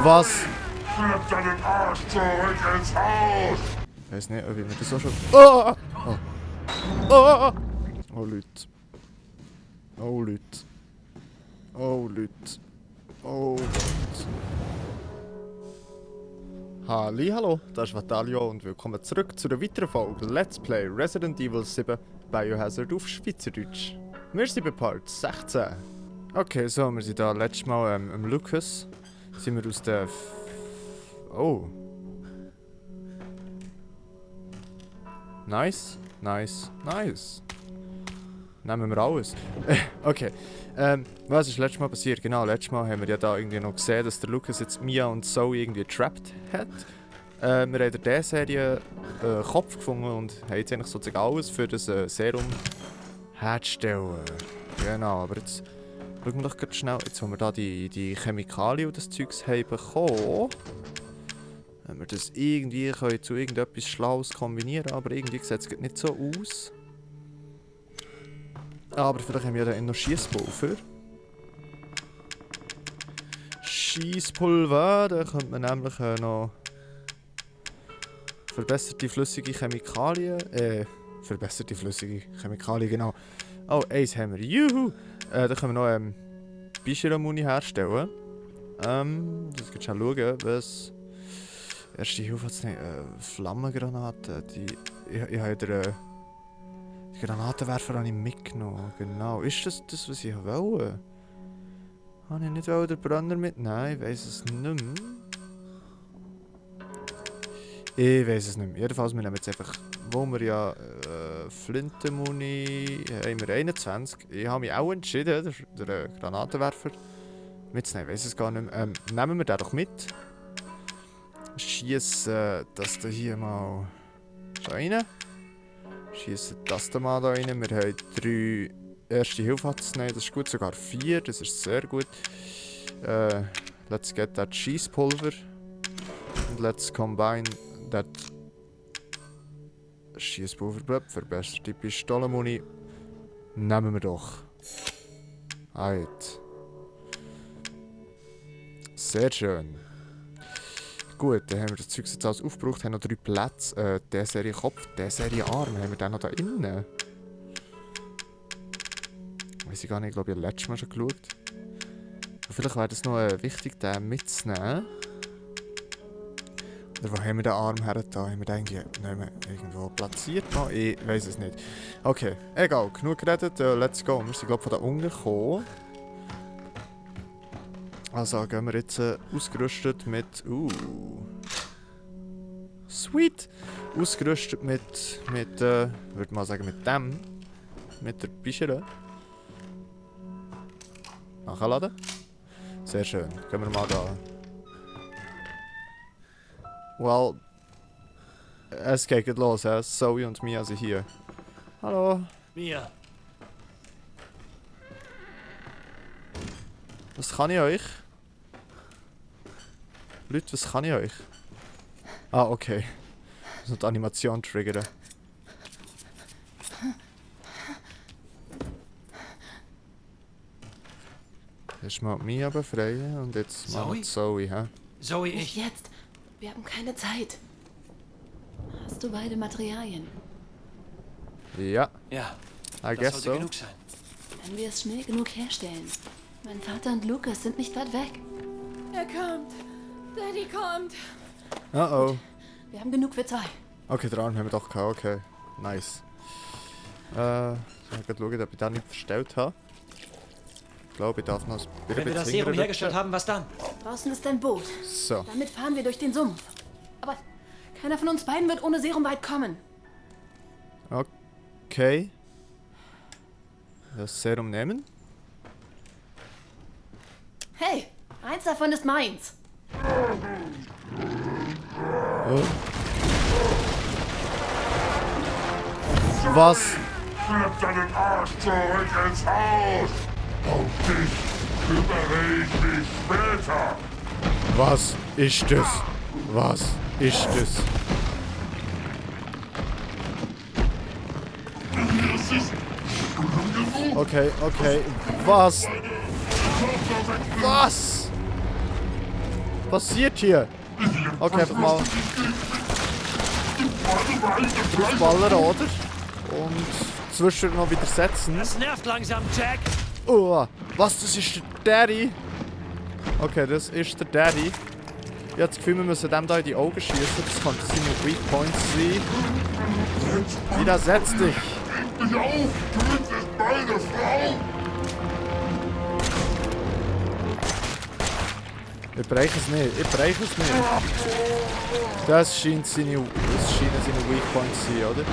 Was? Schlepp deinen Arsch zurück ins Haus! Ich weiß nicht, ob ich mir das auch schon... Oh! Oh! Oh, Leute. Oh, Leute. Oh, Leute. Oh, Leute. Hallo, das ist Vatalio und willkommen zurück zu einer weiteren Folge Let's Play Resident Evil 7 Biohazard auf Schweizerdeutsch. Wir sind bei Part 16. Okay, so, wir sind da letztes Mal am Lucas. Sind wir aus der... Oh. Nice, nice, nice. Nehmen wir alles. Okay. Was ist letztes Mal passiert? Genau, letztes Mal haben wir ja da irgendwie noch gesehen, dass der Lucas jetzt Mia und Zoe irgendwie trapped hat. Wir haben in dieser Serie Kopf gefunden und haben jetzt eigentlich sozusagen alles für das Serum herzustellen. Genau, aber jetzt schauen wir doch ganz schnell, jetzt wo wir da die Chemikalien und das Zeugs haben bekommen, wenn wir das irgendwie können zu irgendetwas Schlaues kombinieren, aber irgendwie sieht es nicht so aus. Aber vielleicht haben wir ja da noch Schiesspulver. Schiesspulver, da könnte man nämlich noch verbesserte flüssige Chemikalien. Verbesserte flüssige Chemikalien, genau. Oh, eins haben wir. Juhu! Da können wir noch Bischera-Muni herstellen. Das geht schon schauen, was. Erste Hilfe hat es nicht. Flammengranaten. Ich habe den Granatenwerfer habe ich mitgenommen. Genau. Ist das, was ich wollte? Habe ich nicht den Brenner mitnehmen? Ich weiß es nicht mehr. Ich weiß es nicht mehr. Jedenfalls, wir nehmen jetzt einfach, wo wir ja Flintenmuni haben wir 21. Ich habe mich auch entschieden, den Granatenwerfer mitzunehmen. Ich weiß es gar nicht mehr. Nehmen wir den doch mit. Schießen das hier mal rein. Schießen das da mal da rein. Wir haben 3 erste Hilfe zu nehmen. Das ist gut, sogar 4. Das ist sehr gut. Let's get that Schießpulver. And let's combine that Schießpulver. Verbesserte Pistolenmuni. Nehmen wir doch. Halt. Sehr schön. Gut, dann haben wir das Zeug jetzt alles aufgebraucht, haben noch 3 Plätze. Der Serie Kopf, der Serie Arm, haben wir den noch da innen? Weiß ich gar nicht, ich glaube, ich habe letztes Mal schon geschaut. Aber vielleicht wäre es noch wichtig, den mitzunehmen. Oder wo haben wir den Arm her? Da haben wir den irgendwo platziert. No, ich weiß es nicht. Okay, egal, genug geredet, let's go. Wir sind, glaube ich, von da unten gekommen. Also gehen wir jetzt ausgerüstet mit... Sweet! Ausgerüstet mit würde mal sagen, mit dem. Mit der Bischere. Nachladen. Sehr schön. Gehen wir mal da. Well... Es geht los, Zoe und Mia sind hier. Hallo. Mia. Was kann ich euch? Leute, was kann ich euch? Ah, okay. Ich muss noch die Animation triggern. Erst mal Mia befreien und jetzt mal Zoe, hä? Zoe, Nicht jetzt. Wir haben keine Zeit. Hast du beide Materialien? Ja, Ja, I das guess sollte so. genug sein. Wenn wir es schnell genug herstellen. Mein Vater und Lucas sind nicht weit weg. Er kommt. Daddy kommt. Oh. Wir haben genug für 2. Okay, den Arm haben wir doch gehabt, okay. Nice. Ich muss gerade schauen, ob ich den nicht verstellt habe. Ich glaube, ich darf noch ein bisschen Wenn wir das Serum hergestellt haben, was dann? Draußen ist ein Boot. So. Damit fahren wir durch den Sumpf. Aber keiner von uns beiden wird ohne Serum weit kommen. Okay. Das Serum nehmen. Hey, eins davon ist meins. Was? Schlepp deinen Arsch zurück ins Haus! Um dich kümmere ich mich später! Was ist das? Was ist das? Das ist Okay, okay. Was? Was? Passiert hier? Okay, einfach mal draufballern, oder? Und zwischendurch noch widersetzen. Das nervt langsam, Jack. Oh, was? Das ist der Daddy? Okay, das ist der Daddy. Ich habe das Gefühl, wir müssen dem da in die Augen schießen. Das könnte seine Weak Points sein. Widersetz dich! Dich auf! Tötet meine Frau! Ich breche es nicht, ich breche es nicht. Das scheint seine Weak Points zu sein, oder?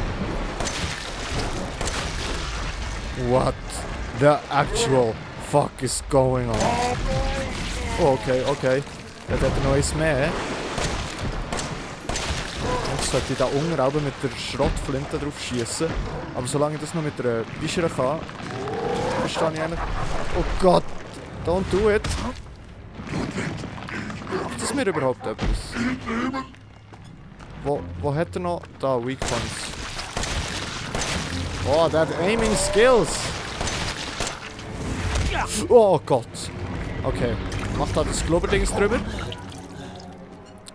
What the actual fuck is going on? Oh, okay, okay. Jetzt hat er noch eins mehr. Jetzt sollte ich da unten auch mit der Schrottflinte drauf schießen. Aber solange ich das noch mit der Wischer kann, verstehe ich eigentlich. Oh Gott! Don't do it! Ist das mir überhaupt etwas? Wo hat er noch? Da, Weak Points. Oh, der hat Aiming Skills! Oh Gott! Okay, mach da das Globberdings drüber.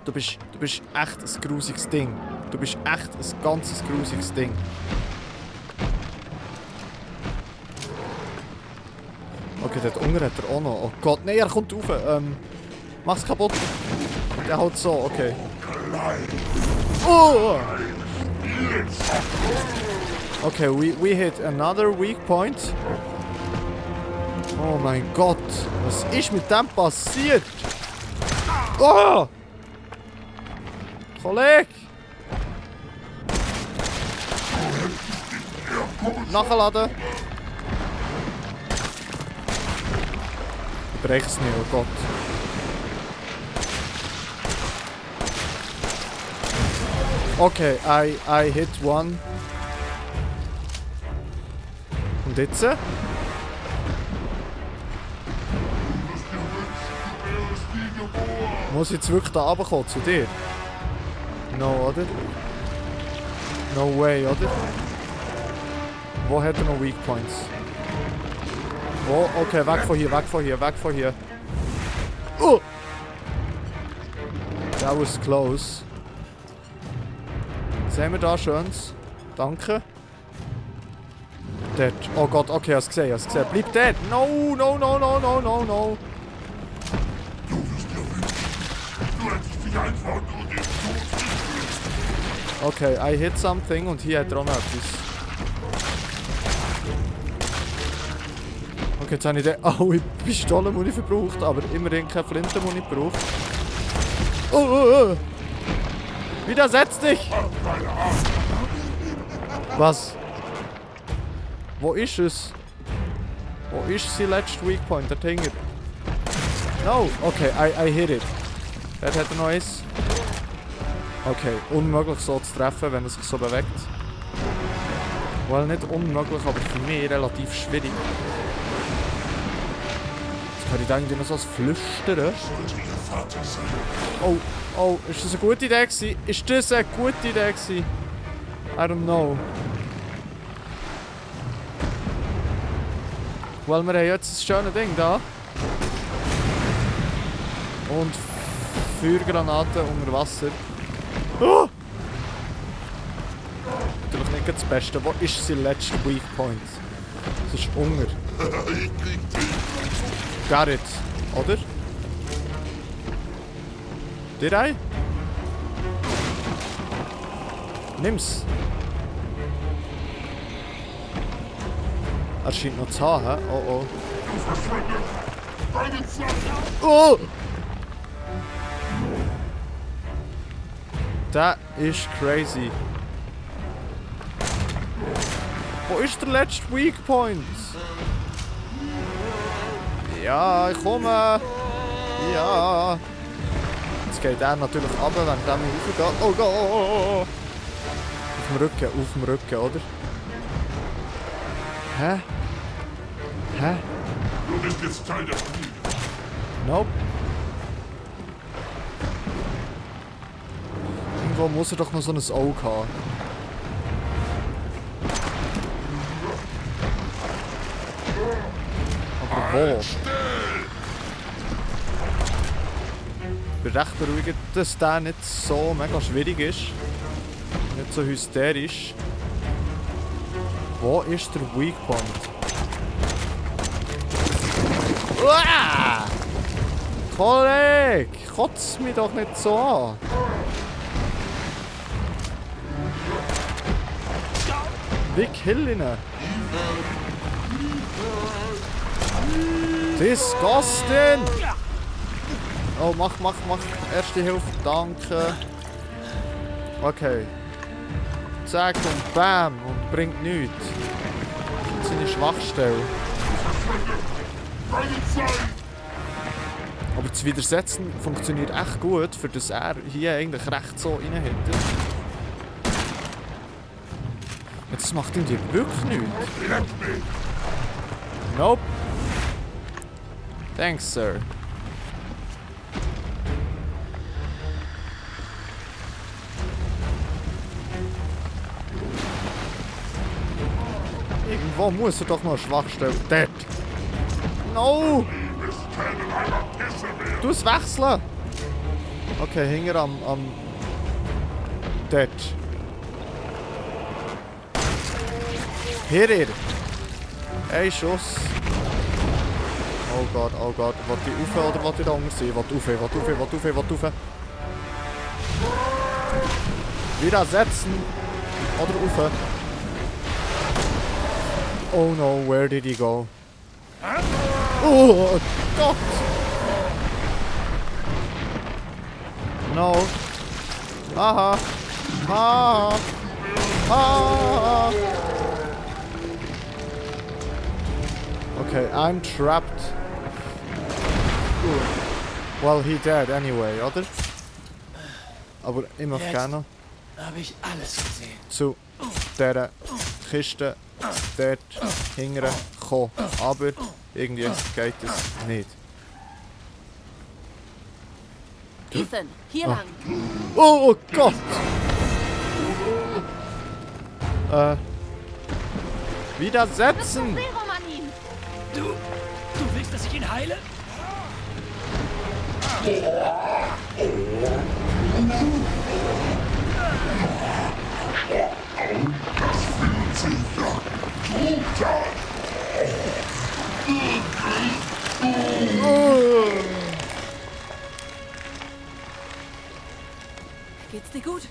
Du bist echt ein grusiges Ding. Du bist echt ein ganzes grusiges Ding. Okay, dort unten hat er auch noch. Oh Gott, nein, er kommt rauf. Mach's kaputt. Der haut so, okay. Oh! Okay, we hit another weak point. Oh mein Gott, was ist mit dem passiert? Oh! Kollege! Nachladen! Ich breche es nicht, oh Gott. Okay, I hit one. Und jetzt? Muss ich jetzt wirklich da runterkommen zu dir? No, oder? No way, oder? Wo hat er noch Weak Points? Wo? Okay, weg von hier, weg von hier, weg von hier. Oh! That was close. Sehen wir da schönes? Danke. Dort. Oh Gott, okay, hast gesehen, hast gesehen. Bleib dort! No, no, no, no, no, no, no. Okay, I hit something und hier hat er auch noch etwas. Okay, jetzt habe ich den... Oh, ich Pistolenmuni verbraucht, aber immerhin keine Flintenmuni gebraucht. Oh, oh, oh! Widersetz dich! Was? Wo ist es? Wo ist sein letzter Weak Point? Der Tinger. No! Okay, I hit it. Dort hat er noch eins. Okay, unmöglich so zu treffen, wenn er sich so bewegt. Well, nicht unmöglich, aber für mich relativ schwierig. Jetzt kann ich da irgendwie noch so ein Flüstern. Oh, oh, ist das eine gute Idee gewesen? Ist das eine gute Idee gewesen? I don't know. Weil wir haben jetzt ein schönes Ding da. Und Feuergranaten unter Wasser. Oh! Natürlich nicht das Beste. Wo ist sein letzter Weak Point? Das ist Hunger. Got it. Oder? Dir ein? Nimm's. Er scheint noch zu haben, hä? Oh oh. Oh! Das ist crazy. Wo ist der letzte Weak Point? Ja, ich komme. Ja. Jetzt geht er natürlich runter, wenn der mir raufgeht. Oh Gott. Auf dem Rücken, oder? Hä? Hä? Du bist jetzt Teil der Familie. Nope. Irgendwo muss er doch noch so ein Auge haben. Aber wo? Ich bin recht beruhigt, dass der nicht so mega schwierig ist. Nicht so hysterisch. Wo ist der Weak Point? Uah! Kollege! Kotz mich doch nicht so an! Wie kill ihn? Disgusting! Oh, mach. Erste Hilfe, danke. Okay. Zack und bam und bringt nichts. Das ist seine Schwachstelle. Aber das Widersetzen funktioniert echt gut, für das er hier eigentlich recht so rein hätte. Ja, das macht irgendwie wirklich nichts. Nope. Thanks, Sir. Irgendwo muss er doch noch eine Schwachstelle. Dort. No! Du es wechseln! Okay, hinter am dort. Hier! Ein Schuss. Oh Gott. Wollt ich rauf oder wollt ich da unten sein? Wollt rauf. Wieder setzen. Oder rauf. Oh no, where did he go? Oh Gott! No. Haha. Okay, I'm trapped. Well, he dead anyway, oder? Aber ich möchte gerne Habe ich alles gesehen. zu dieser Kiste dort hingern kommen. Aber irgendwie geht es nicht. Ethan, hier lang. Oh Gott! Widersetzen! Serum an ihn. Du willst, dass ich ihn heile? Geht's dir gut?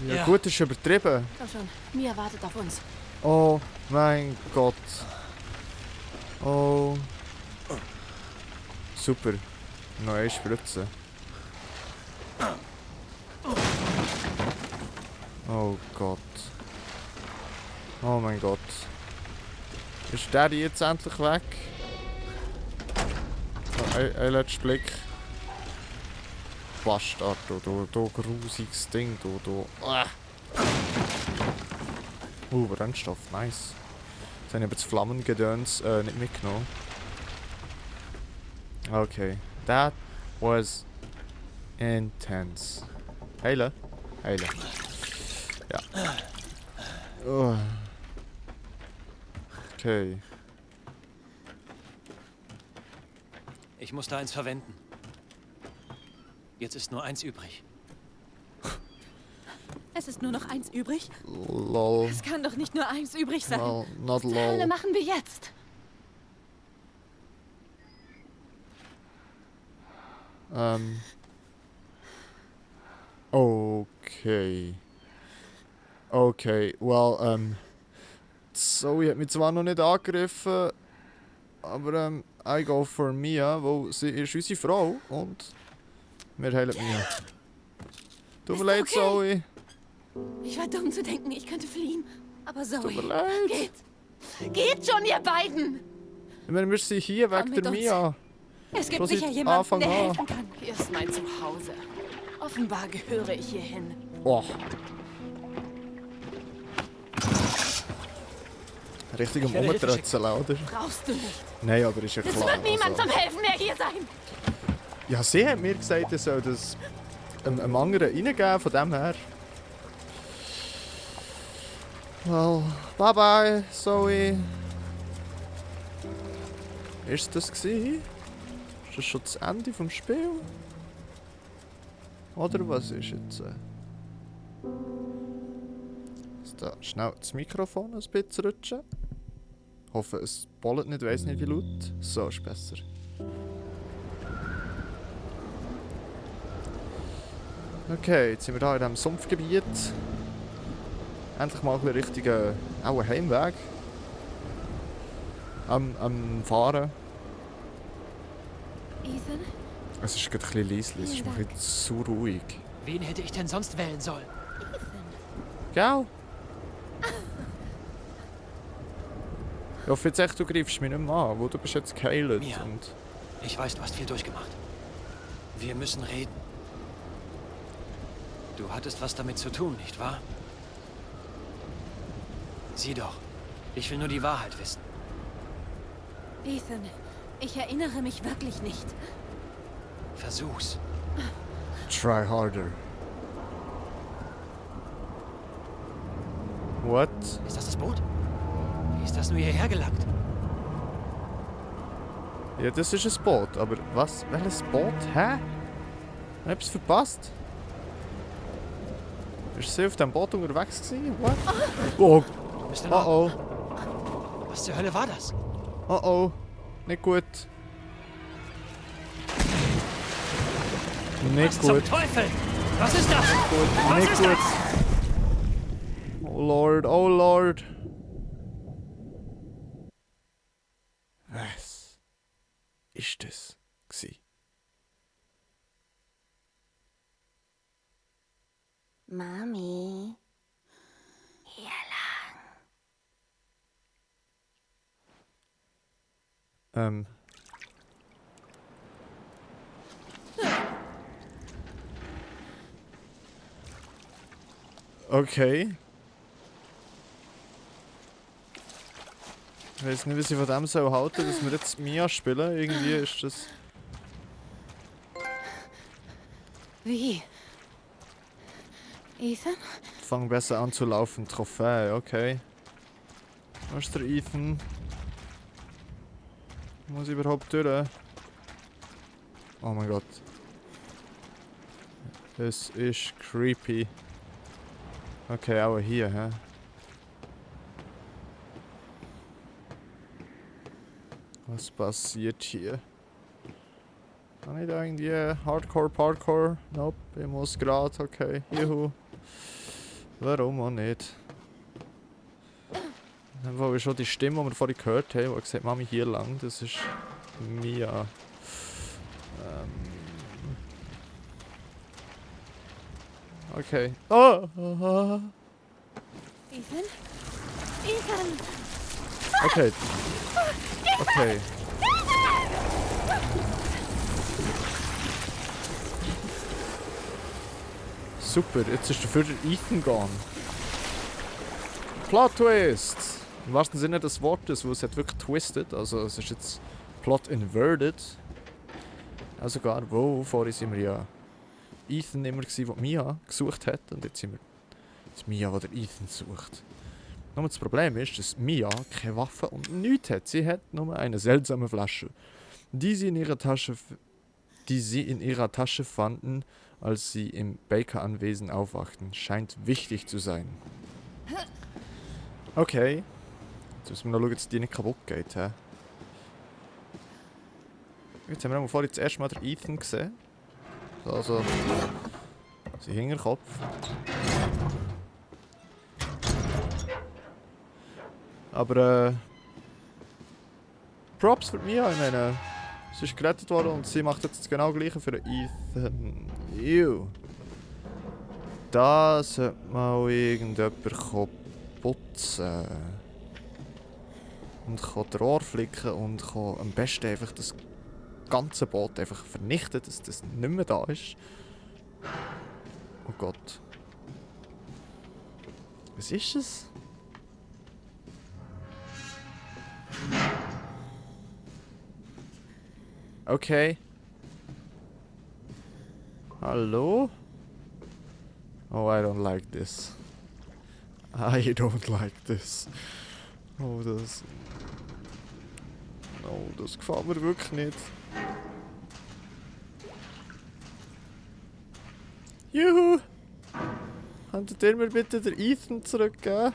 Ja, gut, ist übertrieben. Komm schon, Mia wartet auf uns. Oh mein Gott. Oh. Super. Noch eine Spritze. Oh Gott. Oh mein Gott. Ist der jetzt endlich weg? Oh, ein letzter Blick. Bastard, du grusiges Ding, du. Ah. Brennstoff, nice. Jetzt habe ich aber das Flammengedöns nicht mitgenommen. Okay, that was intense. Heilen? Ja. Oh. Okay. Ich muss da eins verwenden. Jetzt ist nur eins übrig. Es ist nur noch eins übrig? Lol. Es kann doch nicht nur eins übrig sein. Well, not Was zur Hölle lol. machen wir jetzt? Okay. Okay, well, Zoe hat mich zwar noch nicht angegriffen, aber I go for Mia, weil sie ist unsere Frau und wir heilen Mia. Tut mir leid, okay. Zoe. Ich war dumm zu denken, ich könnte fliehen. Aber Tut mir Zoe, leid. geht schon, ihr beiden! Ich meine, wir sind hier Komm wegen mit der uns. Mia. Es gibt Schon sicher seit jemanden, Anfang der an. helfen kann. Hier ist mein Zuhause. Offenbar gehöre ich hier hin. Oh. Richtig am Ich werde Hilfe Rumtrötzeln, oder? Brauchst du nicht. Nein, aber ist ja Es klar. wird niemand also. zum Helfen mehr hier sein. Ja, sie hat mir gesagt, ich soll das einem anderen reingeben, von dem her. Well, bye bye, Zoe. Ist das gewesen? Ist das schon das Ende vom Spiel? Oder was ist jetzt? Jetzt da schnell das Mikrofon ein bisschen rutschen. Hoffe, es bollet nicht, weiss nicht wie laut. So ist besser. Okay, jetzt sind wir hier in diesem Sumpfgebiet. Endlich mal ein bisschen richtigen Heimweg. Am Fahren. Ethan? Es ist gerade ein bisschen leise, es ist mir ein bisschen zu ruhig. Wen hätte ich denn sonst wählen sollen? Gell? Ich hoffe jetzt echt, du greifst mich nicht mehr an, wo du bist jetzt geheilt. Mia. Und Ich weiß, du hast viel durchgemacht. Wir müssen reden. Du hattest was damit zu tun, nicht wahr? Sieh doch. Ich will nur die Wahrheit wissen. Ethan, ich erinnere mich wirklich nicht. Versuch's. try harder. What? Ist das das Boot? Wie ist das nur hierher gelangt? Ja, das ist ein Boot, aber was? Welches Boot? Hä? Ich hab etwas verpasst. Ist sie auf dem Boot unterwegs gewesen? What? Oh, Bist du in oh Ordnung? oh, Was zur Hölle war das? oh oh. Nicht gut. Nicht Was zum gut. Teufel? Was ist das? Was Nicht ist gut. das? Oh Lord, oh Lord. Was ist das gewesen? Mami, hier lang. Okay. Ich weiß nicht, was ich von dem so halte, dass wir jetzt Mia spielen. Irgendwie ist das. Wie? Ethan? Fang besser an zu laufen. Trophäe, okay. Wo ist der Ethan? Muss ich überhaupt durch? Oh mein Gott. Es ist creepy. Okay, auch hier, hä? Was passiert hier? Kann ich da irgendwie Hardcore? Nope, ich muss gerade, okay. Juhu. Warum auch nicht? Dann war schon die Stimme, die wir vorhin gehört haben, die gesagt Mami hier lang, das ist Mia. Okay. Oh! Ethan? Ethan! Okay. Okay. Super, jetzt ist dafür der Ethan gone. Plot Twist! Im wahrsten Sinne des Wortes, wo es hat wirklich twisted. Also es ist jetzt Plot inverted. Also sogar, wo vorhin sind wir ja Ethan immer gewesen, der Mia gesucht hat. Und jetzt sind wir jetzt Mia, der Ethan sucht. Nur das Problem ist, dass Mia keine Waffe und nichts hat. Sie hat nur eine seltsame Flasche, die sie in ihrer Tasche fanden, als sie im Baker-Anwesen aufwachten. Scheint wichtig zu sein. Okay. Jetzt müssen wir noch schauen, dass die nicht kaputt geht. He? Jetzt haben wir vorhin das erste Mal den Ethan gesehen. Also, sein Hinterkopf. Aber Props für Mia, ich meine, sie ist gerettet worden und sie macht jetzt genau das gleiche für den Ethan. Ew. Da sollte mal irgendjemand putzen. Und kann das Rohr flicken und kann am besten einfach das ganze Boot einfach vernichten, dass das nicht mehr da ist. Oh Gott. Was ist es? Okay. Hallo? Oh, I don't like this. I don't like this. Oh, das... Oh, das gefällt mir wirklich nicht. Juhu! Könntet ihr mir bitte den Ethan zurückgeben?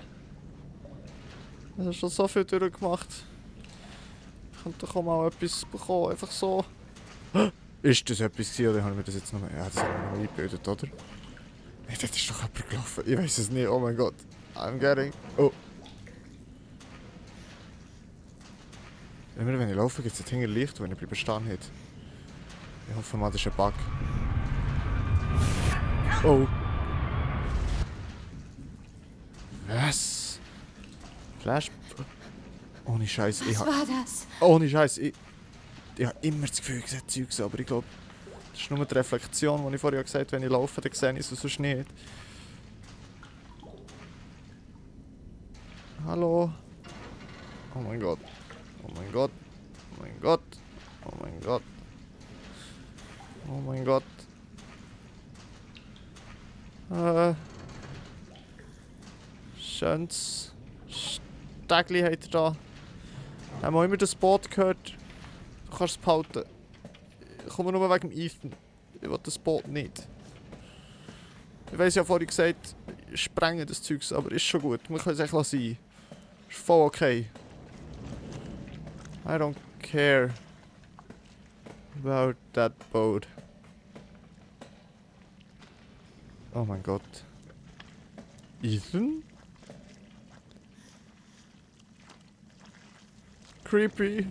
Er hat schon so viel durchgemacht. Ich könnte doch auch mal etwas bekommen, einfach so. Ist das etwas gewesen, oder habe ich mir das jetzt noch... Ja, das habe ich mir noch eingebildet, oder? Nein, das ist doch jemand gelaufen. Ich weiß es nicht, oh mein Gott. I'm getting... Oh. Immer wenn ich laufe, gibt es ein Licht, wenn ich bleibe stehen hätte. Ich hoffe mal, das ist ein Bug. Oh. Was? Flash... Ohne Scheiß, ich Was war das? Ohne Scheiß, ich habe immer das Gefühl, ich sehe Zeugs, aber ich glaube, das ist nur die Reflexion, die ich vorher gesagt habe, wenn ich laufe, dann sehe ich es sonst nicht. Hallo? Oh mein Gott. Oh mein Gott. Oh mein Gott. Oh mein Gott. Oh mein Gott. Schönes Stegli hat er da. Haben wir immer das Boot gehört? Du kannst es behalten. Ich komme nur wegen dem Ethan. Ich will das Boot nicht. Ich weiss ja vorhin gesagt, sprengen das Zeugs, aber ist schon gut. Wir können es echt sein. Ist voll okay. I don't care about that boat. Oh mein Gott. Ethan? Creepy.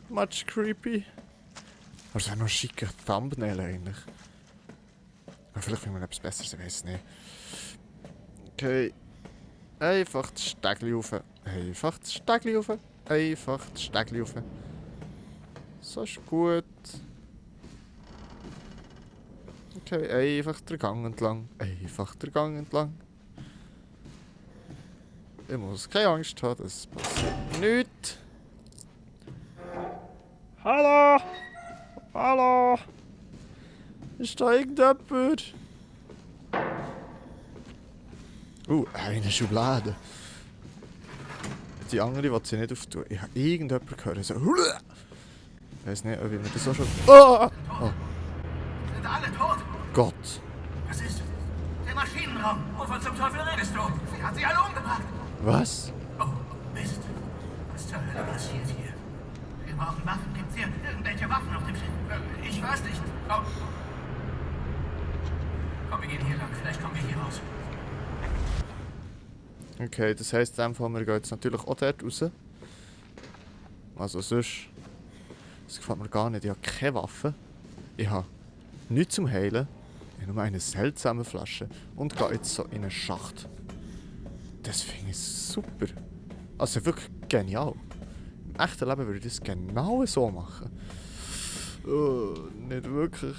Much creepy. Aber es wäre noch ein schicker Thumbnail eigentlich. Aber vielleicht finden wir etwas Besseres, ich weiß nicht. Okay. Einfach das Stegli rauf. Einfach das Stegli rauf. Einfach das Stegli rauf. So ist gut. Okay, einfach der Gang entlang. Einfach der Gang entlang. Ich muss keine Angst haben, das passiert nichts. Hallo! Hallo! Ist da irgendjemand? Eine Schublade. Die andere will sie nicht auftun. Ich habe irgendjemanden gehört, so... Ich weiß nicht, ob ich mir das auch schon... Oh! Oh. Sind alle tot? Gott. Was ist? Der Maschinenraum. Wovon zum Teufel redest du? Sie hat sie alle umgebracht. Was? Oh, Mist. Was zur Hölle passiert hier? Wir brauchen Waffen. Gibt's hier irgendwelche Waffen auf dem Schiff? Ich weiß nicht. Oh. Komm, wir gehen hier lang. Vielleicht kommen wir hier raus. Okay, das heisst, in dem Fall, wir gehen jetzt natürlich auch dort raus. Also sonst... Das gefällt mir gar nicht. Ich habe keine Waffe. Ich habe nichts zum Heilen. Ich habe nur eine seltsame Flasche. Und gehe jetzt so in einen Schacht. Das finde ich super. Also wirklich genial. Im echten Leben würde ich das genau so machen. Nicht wirklich.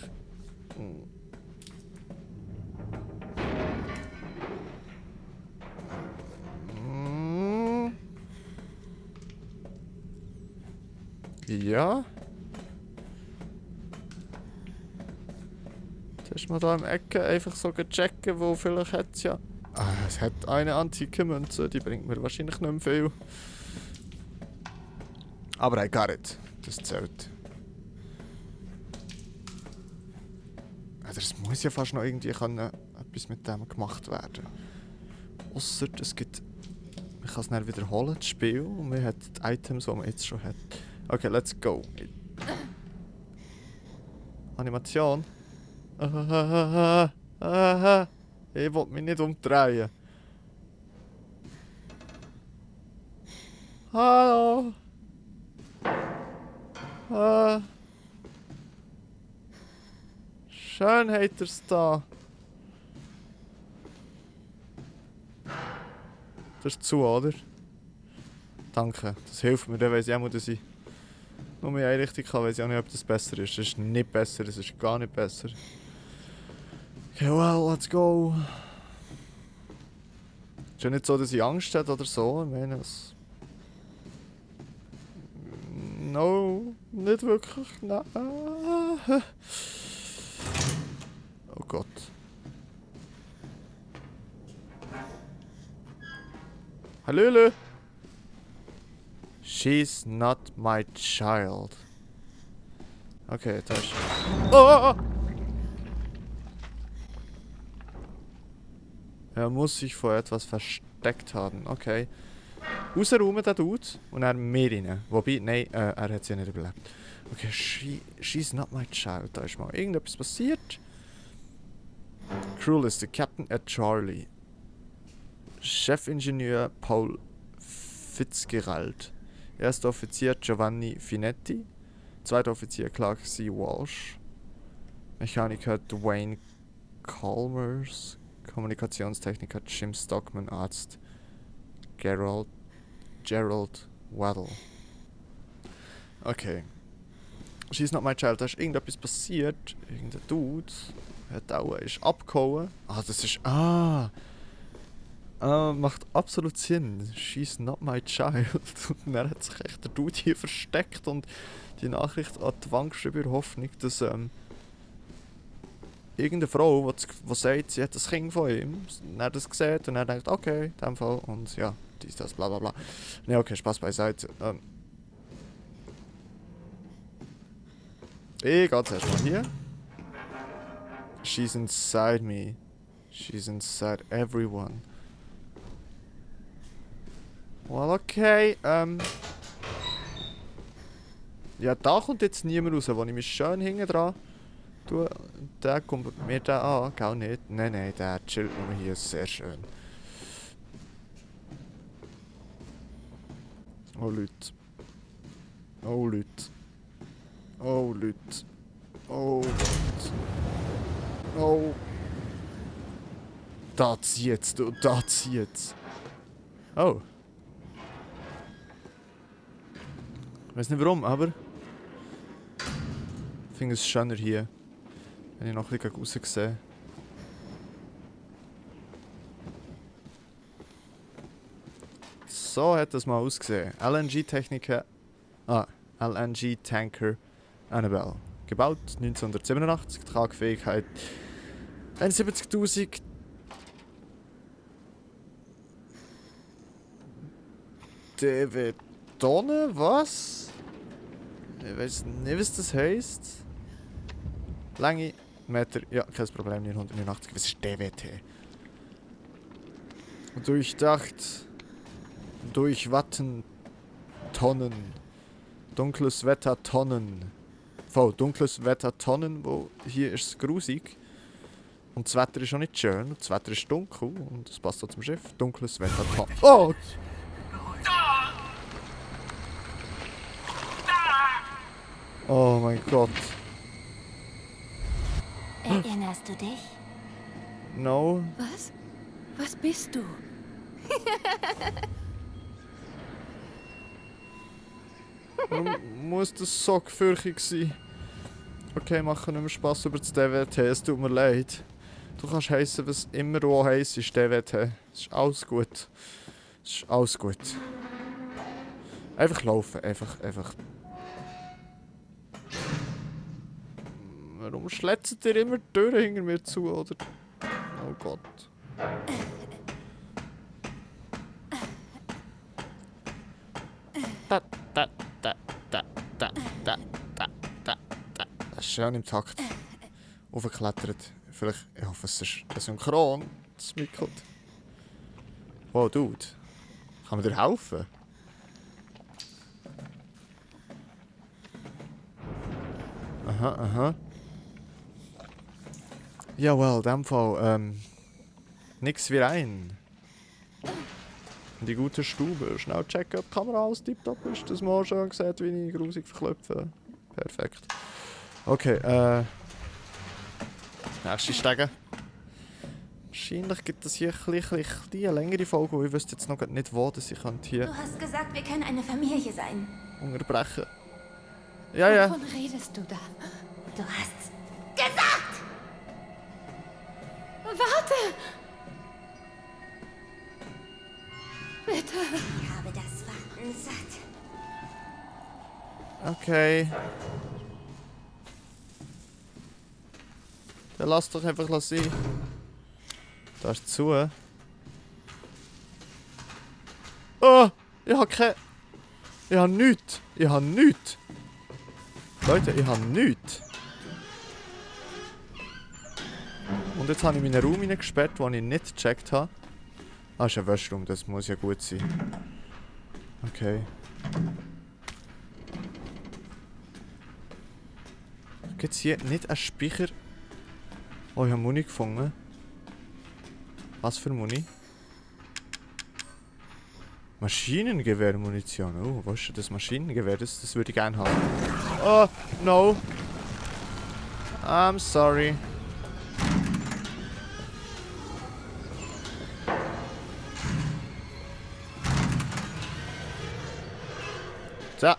Ja. Zuerst mal da im Ecke einfach so checken, wo vielleicht hat es ja... es hat eine antike Münze, die bringt mir wahrscheinlich nicht mehr viel. Aber I got it. Das zählt. Das muss ja fast noch irgendwie etwas mit dem gemacht werden. Ausser es gibt... Man kann es dann wiederholen, das Spiel, und man hat die Items, die man jetzt schon hat. Okay, let's go. Animation. Ich will mich nicht umdrehen. Hallo. Schön habt ihr's da. Das ist zu, oder? Danke, das hilft mir, dann weiss ich auch, dass ich nur in eine Richtung kann, weiss ich auch nicht, ob das besser ist. Das ist nicht besser, das ist gar nicht besser. Okay, well, let's go. Ist ja nicht so, dass ich Angst hätte oder so, ich meine es... No, nicht wirklich, nein. Oh Gott. Hallöle! She's not my child. Okay, da ist... Oh! Er muss sich vor etwas versteckt haben. Okay. Rausräumen, der Dude. Und er mehr rein. Wobei, nein, er hat sie nicht überlebt. Okay, she's not my child. Da ist mal irgendetwas passiert. Cruel ist der Captain at Charlie. Chefingenieur Paul Fitzgerald. Erster Offizier Giovanni Finetti. Zweiter Offizier Clark C. Walsh. Mechaniker Dwayne Chalmers. Kommunikationstechniker Jim Stockman. Arzt Gerald Waddle. Okay. She's not my child. Da ist irgendetwas passiert. Irgendein Dude hat auch, ist abgehauen. Ah, das ist... macht absolut Sinn. She's not my child. Und dann hat sich echt der Dude hier versteckt und die Nachricht an die Wand geschrieben in der Hoffnung, dass irgendeine Frau, die sagt, sie hat das Kind von ihm, und er das sieht und er denkt, okay, in dem Fall, und ja, dies, das, bla bla bla. Ne, okay, Spaß beiseite. Ich gehe zuerst mal hier. She's inside me. She's inside everyone. Well, okay, ja, da kommt jetzt niemand raus, wo ich mich schön hinten dran tue. Der kommt mir da an, gell nicht? Nein, nein, der chillt nur hier, sehr schön. Oh, Leute. Oh, Leute. Oh, Leute. Oh, Leute. Oh. Da zieht's, du, da zieht's. Oh. Ich weiß nicht warum, aber ich finde es schöner hier, wenn ich noch ein bisschen raus sehe. So hat das mal ausgesehen. LNG-Tanker Annabelle. Gebaut 1987, Tragfähigkeit 71.000 DW Tonne, was? Ich weiß nicht, was das heisst. Länge, Meter, ja, kein Problem, 989. Was ist DWT? Durchdacht. Durchwatten. Tonnen. Dunkles Wetter, Tonnen. Voll, dunkles Wetter, Tonnen, wo hier ist es grusig. Und das Wetter ist auch nicht schön. Und das Wetter ist dunkel. Und das passt auch zum Schiff. Dunkles Wetter, Tonnen. Oh! Oh mein Gott. Erinnerst du dich? No. Was? Was bist du? Warum muss das so gefürchtig sein? Okay, machen nicht mehr Spass über das DWT, es tut mir leid. Du kannst heissen, was immer du auch heisst, ist DWT. Es ist alles gut. Es ist alles gut. Einfach laufen, einfach. Warum schlätzt ihr immer die Türen hinter mir zu, oder? Oh Gott. Das ist schön im Takt. Aufgeklettert. Vielleicht, ich hoffe, es ist synchron. Das mickelt. Wow, Dude. Kann man dir helfen? Aha. Ja, well, in dem Fall, nix wie rein. In die gute Stube. Schnell checken, ob die Kamera alles tipptopp ist, dass man auch schon sieht, wie ich grusig verklopfe. Perfekt. Okay, nächste Stege. Wahrscheinlich gibt es hier eine längere Folge, und ich wüsste jetzt noch nicht, wo dass ich hier Du hast gesagt, wir können eine Familie sein. unterbrechen. Ja. Wovon redest du da? Du hast gesagt! Warte! Bitte. Ich habe das Warten satt. Okay. Dann lass doch einfach sein. Da ist zu. Oh! Ich hab keine... Ich habe nichts. Ich habe nichts. Leute, ich habe nichts. Und jetzt habe ich meinen Raum hineingesperrt, den ich nicht gecheckt habe. Ah, ist ein Waschraum, das muss ja gut sein. Okay. Gibt es hier nicht einen Speicher? Oh, ich habe Muni gefunden. Was für Muni? Maschinengewehrmunition. Oh, was ist das Maschinengewehr? Das würde ich gerne haben. Oh, no. I'm sorry. So.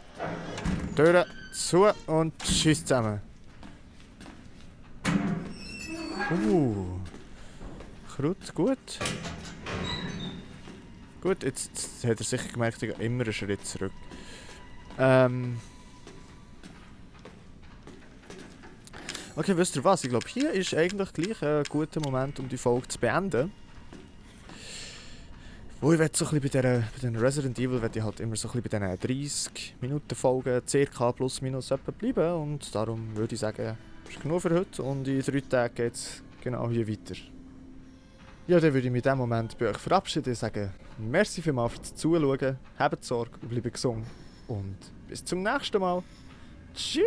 Türen zu und tschüss zusammen. Kraut, gut. Gut, jetzt hat er sicher gemerkt, ich gehe immer einen Schritt zurück. Okay, wisst ihr was? Ich glaube, hier ist eigentlich gleich ein guter Moment, um die Folge zu beenden. Wo ich so ein bisschen bei den Resident Evil ich halt immer so ein bisschen bei diesen 30 Minuten Folgen ca. plus minus etwa bleiben. Und darum würde ich sagen, das ist genug für heute und in 3 Tagen geht es genau hier weiter. Ja, dann würde ich mich in diesem Moment bei euch verabschieden und sagen, merci vielmals fürs Zuschauen, habt Sorge und bleibt gesund und bis zum nächsten Mal. Tschüss!